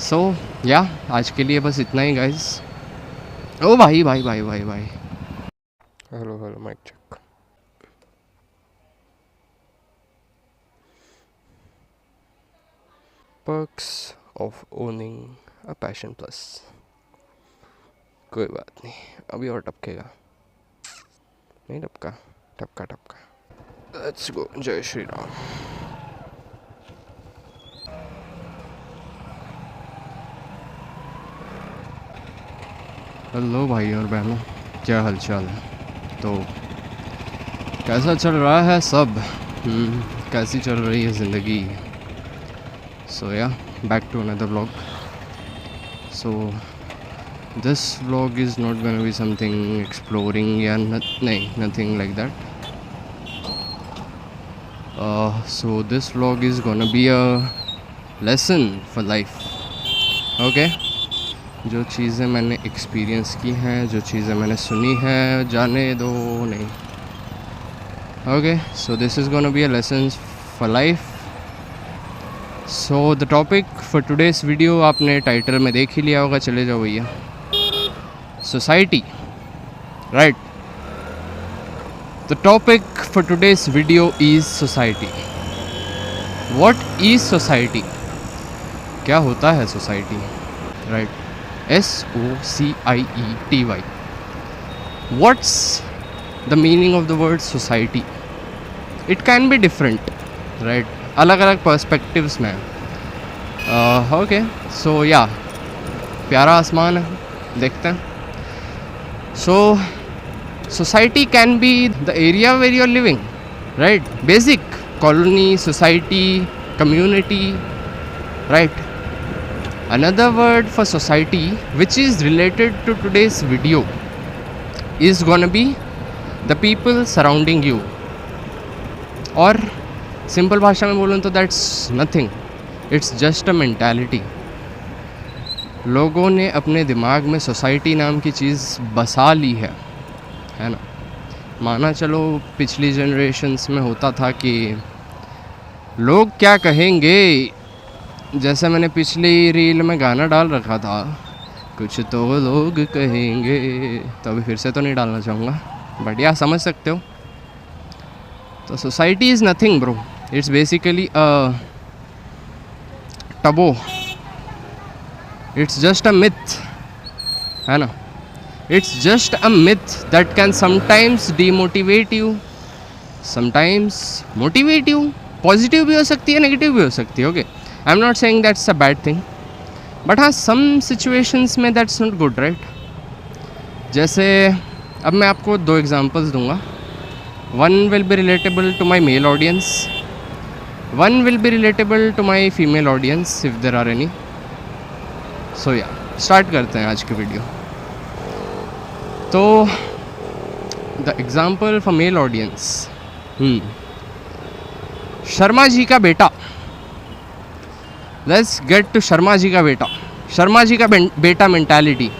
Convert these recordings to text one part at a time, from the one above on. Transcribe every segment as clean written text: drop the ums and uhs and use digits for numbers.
सो या आज के लिए बस इतना ही गाइस। ओ भाई भाई भाई भाई भाई, hello hello, mike check. Perks of owning a passion plus. कोई बात नहीं, अभी और टपकेगा। नहीं टपका, टपका टपका। लेट्स गो, जय श्री राम। हेलो भाई और बहनों, क्या हालचाल है? तो कैसा चल रहा है सब? कैसी चल रही है ज़िंदगी? So yeah back to another vlog. So this vlog is not gonna be something exploring या नहीं, nothing like that. So this vlog is gonna be a lesson for life. Okay, जो चीज़ें मैंने एक्सपीरियंस की हैं, जो चीज़ें मैंने सुनी हैं, जाने दो नहीं। Okay, so this is gonna be a lesson for life. So the topic for today's video आपने टाइटल में देख ही लिया होगा, चले जाओ भैया। Society, right. The topic for today's video is society. What is society? क्या होता है society, right? SOCIETY. What's the meaning of the word society? It can be different, right? अलग अलग पर्सपेक्टिव्स में। ओके, सो या प्यारा आसमान है, देखते हैं। So society can be the area where you are living, right? Basic colony, society, community, right? Another word for society which is related to today's video is gonna be the people surrounding you, और simple भाषा में बोलूँ तो that's nothing, it's just a mentality। लोगों ने अपने दिमाग में सोसाइटी नाम की चीज़ बसा ली है ना। माना चलो पिछली जनरेशन्स में होता था कि लोग क्या कहेंगे, जैसे मैंने पिछली रील में गाना डाल रखा था, कुछ तो लोग कहेंगे, तो अभी फिर से तो नहीं डालना चाहूँगा, बढ़िया समझ सकते हो। तो society is nothing bro, it's basically a taboo, it's just a myth, है ना? It's just a myth that can sometimes demotivate you, sometimes motivate you. Positive भी हो सकती है, नेगेटिव भी हो सकती है। Okay, I am not saying that's a bad thing, but हाँ, सम सिचुएशंस में दैट्स नॉट गुड, राइट? जैसे अब मैं आपको 2 एग्जांपल्स दूंगा। One will be relatable to my male audience, one will be relatable to my female audience if there are any. So yeah start करते हैं आज की वीडियो। तो the example for male audience, Sharma ji का बेटा। Let's get to Sharma ji का बेटा। शर्मा जी का बेटा मेंटालिटी।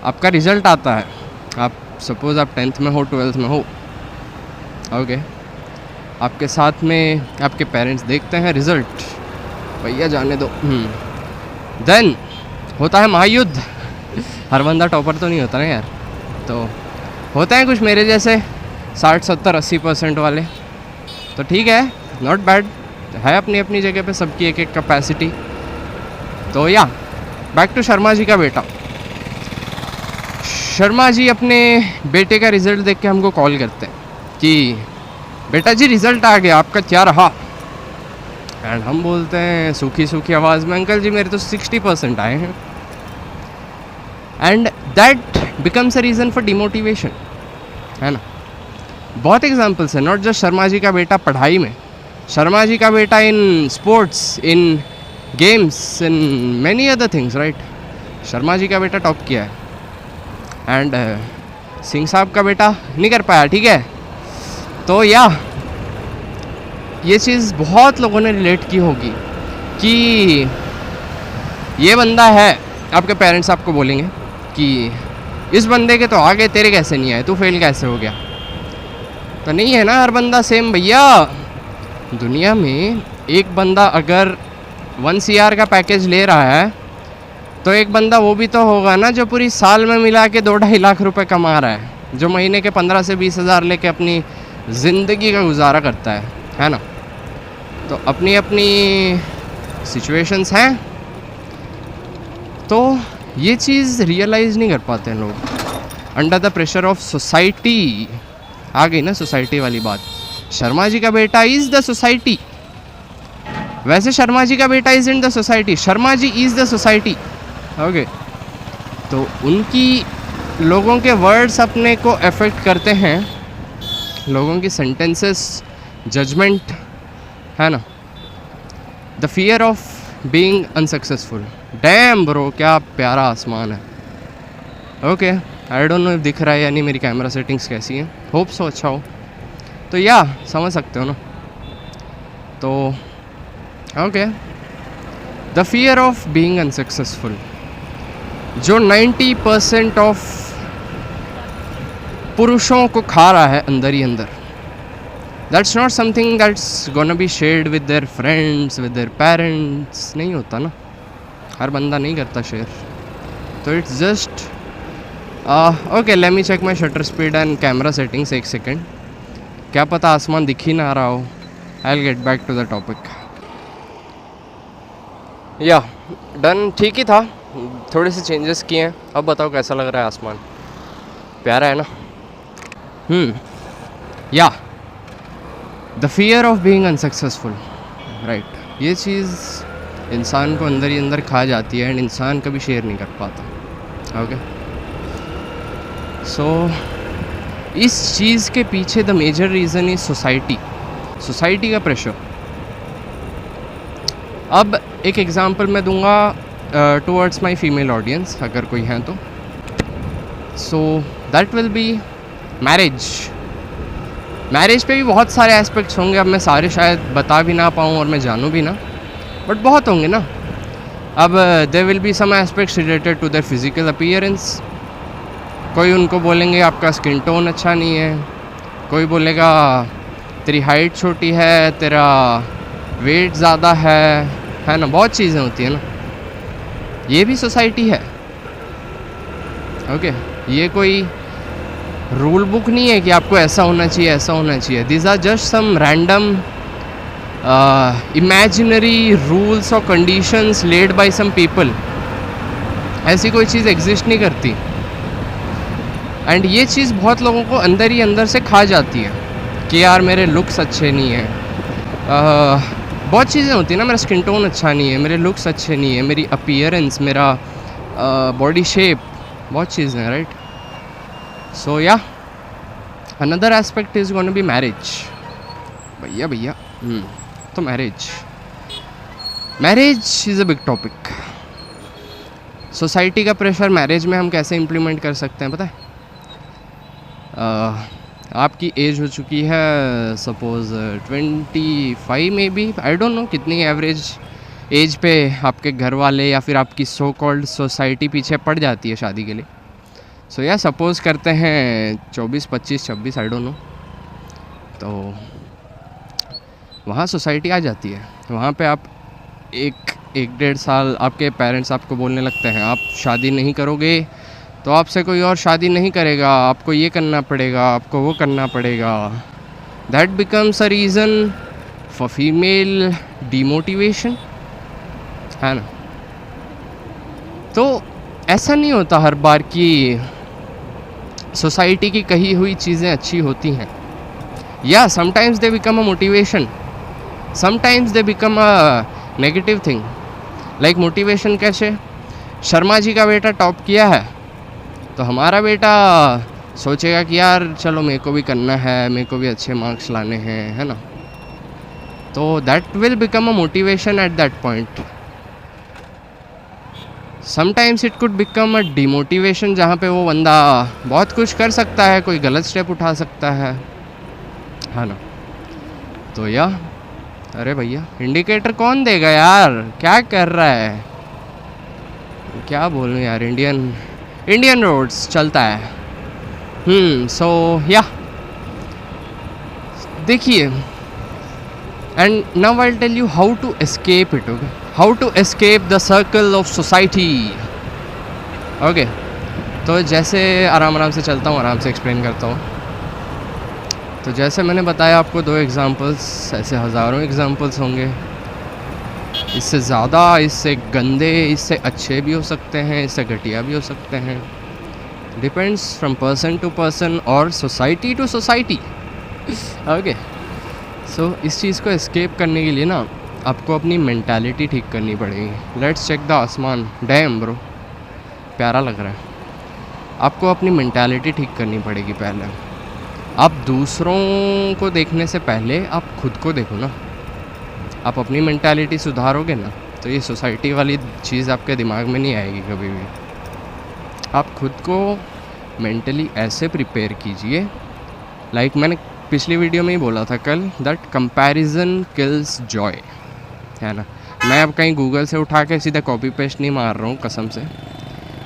आपका रिजल्ट आता है, आप सपोज़ आप 10th में हो, 12th में हो, ओके, आपके साथ में आपके पेरेंट्स देखते हैं रिज़ल्ट, भैया जाने दो। देन होता है महायुद्ध। हर बंदा टॉपर तो नहीं होता ना यार, तो होते हैं कुछ मेरे जैसे 60, 70, 80% वाले, तो ठीक है, नॉट बैड है, अपनी अपनी जगह पे सबकी एक एक कैपेसिटी। तो या बैक टू शर्मा जी का बेटा। शर्मा जी अपने बेटे का रिज़ल्ट देख के हमको कॉल करते हैं कि बेटा जी रिज़ल्ट आ गया, आपका क्या रहा? एंड हम बोलते हैं सूखी सूखी आवाज़ में, अंकल जी मेरे तो 60% आए हैं। And that becomes a reason for demotivation, है ना? बहुत एग्जाम्पल्स है, नॉट जस्ट शर्मा जी का बेटा पढ़ाई में, शर्मा जी का बेटा in sports, in games, in many other things, right? Sharma ji का बेटा टॉप किया है। एंड सिंह साहब का बेटा नहीं कर पाया, ठीक है? तो या ये चीज़ बहुत लोगों ने रिलेट की होगी कि ये बंदा है, आपके पेरेंट्स आपको बोलेंगे कि इस बंदे के तो आ गए, तेरे कैसे नहीं आए, तू फेल कैसे हो गया? तो नहीं है ना हर बंदा सेम भैया। दुनिया में एक बंदा अगर 1 CR का पैकेज ले रहा है तो एक बंदा वो भी तो होगा ना जो पूरी साल में मिला के 2-2.5 लाख रुपए कमा रहा है, जो महीने के 15 से 20 हज़ार लेके अपनी ज़िंदगी का गुजारा करता है ना। तो अपनी अपनी सिचुएशंस हैं, तो ये चीज़ रियलाइज़ नहीं कर पाते हैं लोग under the pressure of society. आ गई ना सोसाइटी वाली बात। शर्मा जी का बेटा इज़ द सोसाइटी, वैसे शर्मा जी का बेटा is in the society, Sharma ji is the society. Okay, तो उनकी लोगों के वर्ड्स अपने को अफेक्ट करते हैं, लोगों की सेंटेंसेस, जजमेंट, है ना। The fear of being unsuccessful. Damn bro, क्या प्यारा आसमान है। ओके, आई डोंट नो दिख रहा है या नहीं, मेरी कैमरा सेटिंग्स कैसी हैं, होप सो अच्छा हो। तो या समझ सकते हो ना। तो okay, the fear of being unsuccessful जो 90% ऑफ पुरुषों को खा रहा है अंदर ही अंदर, that's not something that's gonna be shared with their friends, with their parents. नहीं होता ना, हर बंदा नहीं करता शेयर। तो it's just okay, let me check my shutter speed and camera settings. एक सेकेंड, क्या पता आसमान दिख ही ना रहा हो। I will get back to the topic. Yeah done, ठीक ही था, थोड़े से चेंजेस किए हैं। अब बताओ कैसा लग रहा है आसमान, प्यारा है ना। या the fear of being unsuccessful, right. ये चीज़ इंसान को अंदर ही अंदर खा जाती है एंड इंसान कभी शेयर नहीं कर पाता। ओके, सो इस चीज़ के पीछे the major reason is society का प्रेशर। अब एक एग्ज़ाम्पल मैं दूंगा टुवर्ड्स माई फीमेल ऑडियंस, अगर कोई हैं तो। So that will be marriage पे भी बहुत सारे एस्पेक्ट्स होंगे। अब मैं सारे शायद बता भी ना पाऊँ और मैं जानूँ भी ना, बट बहुत होंगे ना। अब there will be some aspects related to their physical appearance. कोई उनको बोलेंगे आपका स्किन टोन अच्छा नहीं है, कोई बोलेगा तेरी हाइट छोटी है, तेरा वेट ज़्यादा है ना। बहुत चीज़ें होती हैं ना, ये भी सोसाइटी है। ओके, ये कोई रूल बुक नहीं है कि आपको ऐसा होना चाहिए, ऐसा होना चाहिए। This are just some random imaginary rules और conditions laid by some people. ऐसी कोई चीज़ एग्जिस्ट नहीं करती एंड ये चीज़ बहुत लोगों को अंदर ही अंदर से खा जाती है कि यार मेरे लुक्स अच्छे नहीं हैं। बहुत चीज़ें होती हैं ना, मेरा स्किन टोन अच्छा नहीं है, मेरे लुक्स अच्छे नहीं है, मेरी अपीयरेंस, मेरा बॉडी शेप, बहुत चीज़ें हैं, राइट। सो या another aspect is gonna B marriage. भैया तो marriage is a big topic. Society का प्रेशर मैरिज में हम कैसे इम्प्लीमेंट कर सकते हैं पता है? आपकी एज हो चुकी है सपोज़ 25 में बी, आई डोंट नो कितनी एवरेज एज पे आपके घर वाले या फिर आपकी सो कॉल्ड सोसाइटी पीछे पड़ जाती है शादी के लिए। सो या सपोज़ करते हैं 24, 25, 26, आई डोंट नो। तो वहाँ सोसाइटी आ जाती है, वहाँ पे आप एक 1-1.5 साल आपके पेरेंट्स आपको बोलने लगते हैं आप शादी नहीं करोगे तो आपसे कोई और शादी नहीं करेगा, आपको ये करना पड़ेगा, आपको वो करना पड़ेगा। That becomes a reason for female demotivation, है ना। तो ऐसा नहीं होता हर बार कि सोसाइटी की कही हुई चीज़ें अच्छी होती हैं। या sometimes they become a motivation, sometimes they become a negative thing. Like motivation कैसे? शर्मा जी का बेटा टॉप किया है तो हमारा बेटा सोचेगा कि यार चलो मेरे को भी करना है, मेरे को भी अच्छे मार्क्स लाने हैं, है ना। तो that will become a motivation at that point. Sometimes it could become a demotivation, जहाँ पे वो बंदा बहुत कुछ कर सकता है, कोई गलत स्टेप उठा सकता है ना। तो या अरे भैया इंडिकेटर कौन देगा यार, क्या कर रहा है, क्या बोलूँ यार। इंडियन रोड्स चलता है। सो या देखिए, and now I will tell you how to escape it. Okay, how to escape the circle of society. Okay, तो जैसे आराम से चलता हूँ, आराम से एक्सप्लेन करता हूँ। तो जैसे मैंने बताया आपको 2 एग्जांपल्स, ऐसे हज़ारों एग्जांपल्स होंगे, इससे ज़्यादा, इससे गंदे, इससे अच्छे भी हो सकते हैं, इससे घटिया भी हो सकते हैं। Depends from person to person और society to society. Okay, so इस चीज़ को एस्केप करने के लिए ना आपको अपनी मेंटालिटी ठीक करनी पड़ेगी। लेट्स चेक द आसमान, डैम ब्रो, प्यारा लग रहा है। आपको अपनी मेंटालिटी ठीक करनी पड़ेगी पहले। आप दूसरों को देखने से पहले आप खुद को देखो ना। आप अपनी मेंटालिटी सुधारोगे ना तो ये सोसाइटी वाली चीज़ आपके दिमाग में नहीं आएगी कभी भी। आप खुद को मेंटली ऐसे प्रिपेयर कीजिए, लाइक मैंने पिछली वीडियो में ही बोला था कल, दैट कंपैरिजन किल्स जॉय, है ना। मैं अब कहीं गूगल से उठा के सीधा कॉपी पेस्ट नहीं मार रहा हूँ कसम से,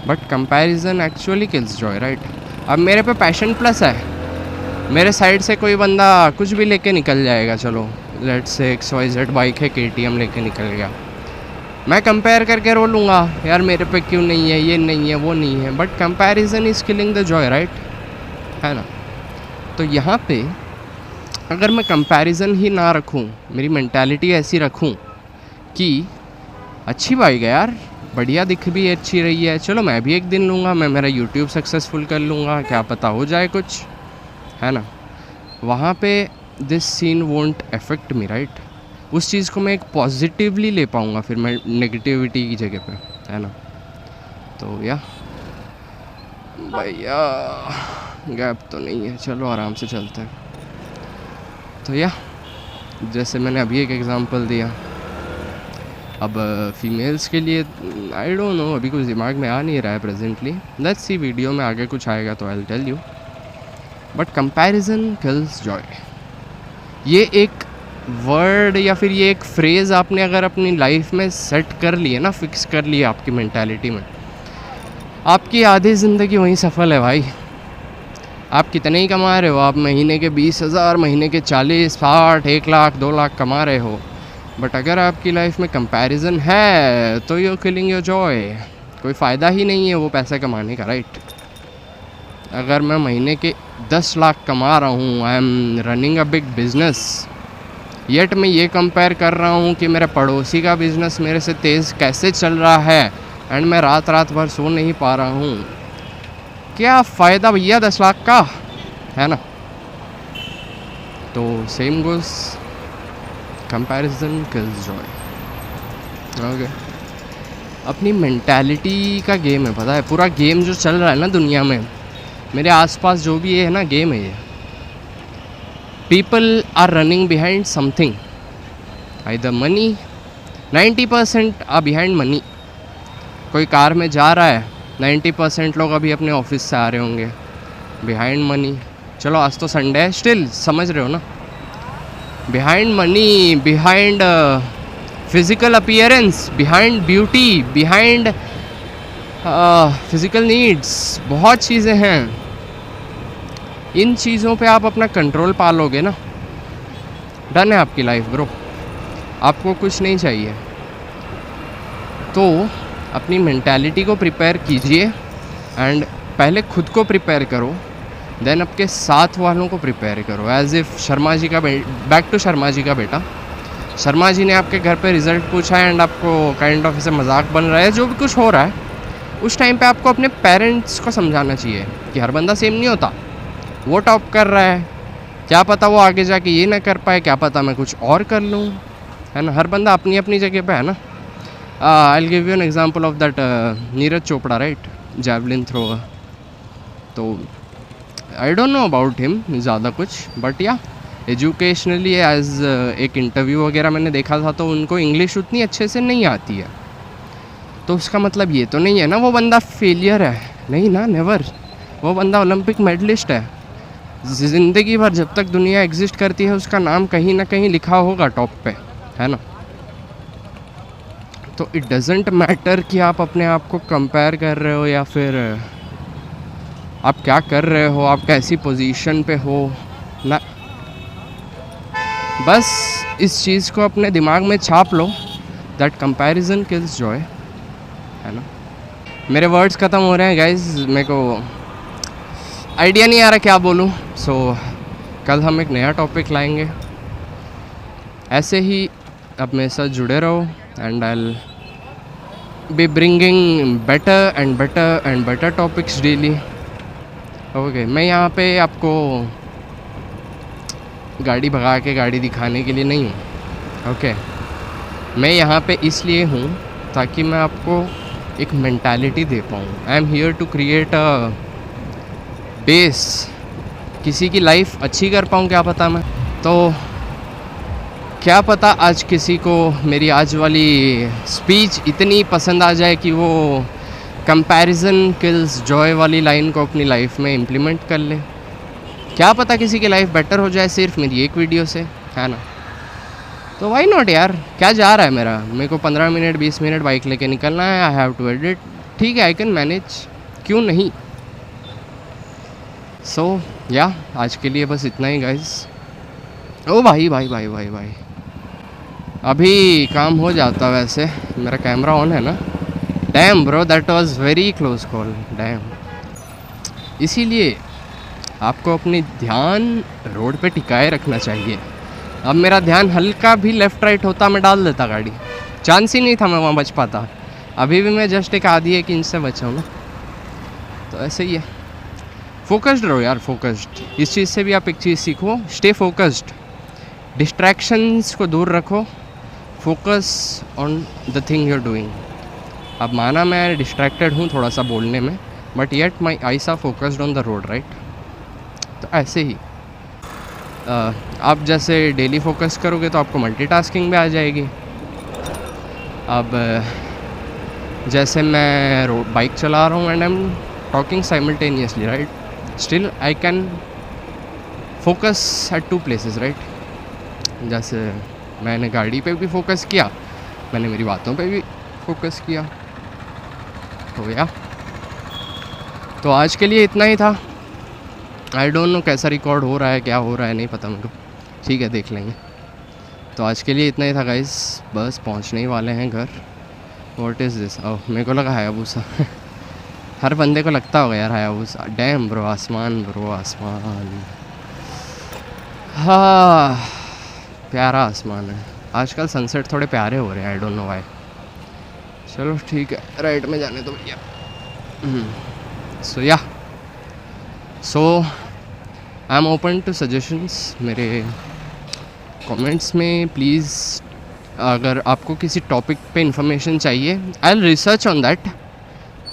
but comparison actually kills Joy, right. अब मेरे पे पैशन प्लस है, मेरे साइड से कोई बंदा कुछ भी लेके निकल जाएगा, चलो लेट्स से XYZ बाइक है, KTM लेके निकल गया, मैं कंपेयर करके रो लूँगा, यार मेरे पे क्यों नहीं है, ये नहीं है, वो नहीं है। But comparison is killing the Joy, right, है ना। तो यहाँ पे अगर मैं कंपैरिजन ही ना रखूँ, मेरी मेंटालिटी ऐसी रखूँ कि अच्छी बाइक है यार, बढ़िया दिख भी अच्छी रही है, चलो मैं भी एक दिन लूँगा, मैं मेरा यूट्यूब सक्सेसफुल कर लूँगा, क्या पता हो जाए कुछ, है ना। वहाँ पे this scene won't affect me, right. उस चीज़ को मैं एक पॉजिटिवली ले पाऊँगा फिर मैं नेगेटिविटी की जगह पे, है ना। तो या भैया गैप तो नहीं है, चलो आराम से चलते हैं। तो या जैसे मैंने अभी एक एग्ज़ाम्पल दिया, अब फीमेल्स के लिए आई डोंट नो, अभी कुछ दिमाग में आ नहीं रहा है प्रेजेंटली, लेट्स सी वीडियो में आगे कुछ आएगा तो I will tell you. But comparison kills joy, ये एक वर्ड या फिर ये एक फ्रेज़ आपने अगर अपनी लाइफ में सेट कर लिए ना, फिक्स कर लिए आपकी मेंटालिटी में, आपकी आधी ज़िंदगी वहीं सफल है भाई। आप कितने ही कमा रहे हो, आप महीने के 20,000, महीने के 40, 60, 1 लाख, 2 लाख कमा रहे हो, बट अगर आपकी लाइफ में कंपैरिजन है तो यू किलिंग योर जॉय, कोई फ़ायदा ही नहीं है वो पैसा कमाने का, राइट। अगर मैं महीने के 10 लाख कमा रहा हूँ, I am running a big business, yet मैं ये कंपेयर कर रहा हूँ कि मेरे पड़ोसी का बिज़नेस मेरे से तेज़ कैसे चल रहा है, एंड मैं रात भर सो नहीं पा रहा हूँ, क्या फ़ायदा भैया 10 लाख का, है ना। तो same goes, comparison kills Joy. Okay, अपनी मेंटालिटी का गेम है, पता है पूरा गेम जो चल रहा है ना दुनिया में, मेरे आसपास जो भी है ना गेम है ये, people are running behind something, either money, 90% are behind money. कोई कार में जा रहा है, 90% लोग अभी अपने ऑफिस से आ रहे होंगे, बिहाइंड मनी। चलो आज तो संडे है, स्टिल समझ रहे हो ना, behind money, behind physical appearance, behind beauty, behind physical needs, बहुत चीज़ें हैं। इन चीज़ों पे आप अपना कंट्रोल पालोगे ना, डन है आपकी लाइफ ब्रो, आपको कुछ नहीं चाहिए। तो अपनी मेंटालिटी को प्रिपेयर कीजिए, एंड पहले खुद को प्रिपेयर करो, देन आपके साथ वालों को प्रिपेयर करो। एज इफ़ शर्मा जी का बैक टू शर्मा जी का बेटा, शर्मा जी ने आपके घर पे रिज़ल्ट पूछा है एंड आपको काइंड ऑफ ऐसे मजाक बन रहा है, जो भी कुछ हो रहा है उस टाइम पे आपको अपने पेरेंट्स को समझाना चाहिए कि हर बंदा सेम नहीं होता, वो टॉप कर रहा है, क्या पता वो आगे जाके ये ना कर पाए, क्या पता मैं कुछ और कर लूँ, है ना। हर बंदा अपनी अपनी जगह पे है ना। I will give you an example of that Neeraj Chopra, right, javelin thrower. तो I don't know about him ज़्यादा कुछ, बट या एजुकेशनली एज एक इंटरव्यू वगैरह मैंने देखा था तो उनको इंग्लिश उतनी अच्छे से नहीं आती है। तो उसका मतलब ये तो नहीं है ना वो बंदा फेलियर है, नहीं ना, नेवर। वो बंदा ओलंपिक मेडलिस्ट है, ज़िंदगी भर जब तक दुनिया एग्जिस्ट करती है उसका नाम कहीं ना कहीं लिखा होगा टॉप पे, है ना। तो इट डजेंट मैटर कि आप अपने आप को कंपेयर कर रहे हो या फिर आप क्या कर रहे हो, आप कैसी पोजीशन पे हो ना, बस इस चीज़ को अपने दिमाग में छाप लो दैट कंपैरिजन किल्स जॉय, है ना। मेरे वर्ड्स ख़त्म हो रहे हैं गाइज, मेरे को आइडिया नहीं आ रहा क्या बोलूँ। सो कल हम एक नया टॉपिक लाएंगे, ऐसे ही आप मेरे साथ जुड़े रहो and I be bringing better and better and better topics daily. Okay, मैं यहाँ पे आपको गाड़ी भगा के गाड़ी दिखाने के लिए नहीं हूँ। ओके, मैं यहाँ पे इसलिए हूँ ताकि मैं आपको एक मेंटालिटी दे पाऊँ। I am here to create a base, किसी की लाइफ अच्छी कर पाऊँ, क्या पता मैं। तो क्या पता आज किसी को मेरी आज वाली स्पीच इतनी पसंद आ जाए कि वो कंपैरिजन किल्स जॉय वाली लाइन को अपनी लाइफ में इम्प्लीमेंट कर ले। क्या पता किसी की लाइफ बेटर हो जाए सिर्फ मेरी एक वीडियो से, है ना। तो वाई नॉट यार, क्या जा रहा है मेरे को 15 मिनट 20 मिनट बाइक लेके निकलना है, आई हैव टू एडिट, ठीक है, आई कैन मैनेज, क्यों नहीं। सो या आज के लिए बस इतना ही गाइज। ओ भाई भाई भाई भाई भाई, अभी काम हो जाता वैसे, मेरा कैमरा ऑन है ना। Damn bro, that was very close call, dam. इसीलिए आपको अपनी ध्यान रोड पे टिकाए रखना चाहिए। अब मेरा ध्यान हल्का भी लेफ़्ट राइट होता मैं डाल देता गाड़ी, चांस ही नहीं था मैं वहाँ बच पाता। अभी भी मैं जस्ट एक आधी एक इंच से बचा हूँ ना, तो ऐसे ही है। फोकस्ड रहो यार, फोकस्ड। इस चीज़ से भी आप एक चीज़ सीखो, स्टे फोकस्ड, डिस्ट्रैक्शंस को दूर रखो, focus on the thing you are doing. अब माना मैं डिस्ट्रैक्टेड हूँ थोड़ा सा बोलने में, but yet my eyes are focused on the road, right. तो ऐसे ही आप जैसे डेली फोकस करोगे तो आपको मल्टीटास्किंग भी आ जाएगी। अब जैसे मैं रोड बाइक चला रहा हूँ and I am talking simultaneously, right, still I can focus at 2 places, right. जैसे मैंने गाड़ी पे भी फोकस किया, मैंने मेरी बातों पे भी फोकस किया, हो गया। तो आज के लिए इतना ही था। आई डोंट नो कैसा रिकॉर्ड हो रहा है, क्या हो रहा है, नहीं पता मेरे को, ठीक है देख लेंगे। तो आज के लिए इतना ही था गाइस, बस पहुंचने ही वाले हैं घर। व्हाट इज़ दिस, ओह मेरे को लगा हायाबुसा हर बंदे को लगता होगा यार हायाबुसा। डैम ब्रो, आसमान ब्रो, आसमान, हाँ प्यारा आसमान है। आजकल सनसेट थोड़े प्यारे हो रहे हैं, आई डोंट नो व्हाई। चलो ठीक है, राइट में जाने दो भैया। So I am open to suggestions, मेरे कमेंट्स में प्लीज़। अगर आपको किसी टॉपिक पे इंफॉर्मेशन चाहिए, I will research on that.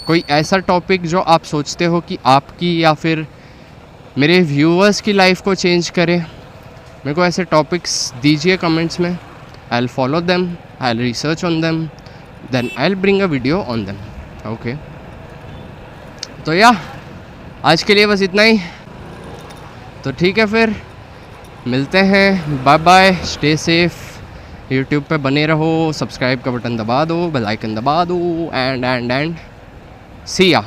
कोई ऐसा टॉपिक जो आप सोचते हो कि आपकी या फिर मेरे व्यूअर्स की लाइफ को चेंज करे, मेरे को ऐसे टॉपिक्स दीजिए कमेंट्स में। I will follow them, I will research on them, then I will bring a video on them, okay. तो या आज के लिए बस इतना ही, तो ठीक है, फिर मिलते हैं, bye bye, stay safe. YouTube पे बने रहो, सब्सक्राइब का बटन दबा दो, बेल आइकन दबा दो, एंड सी या।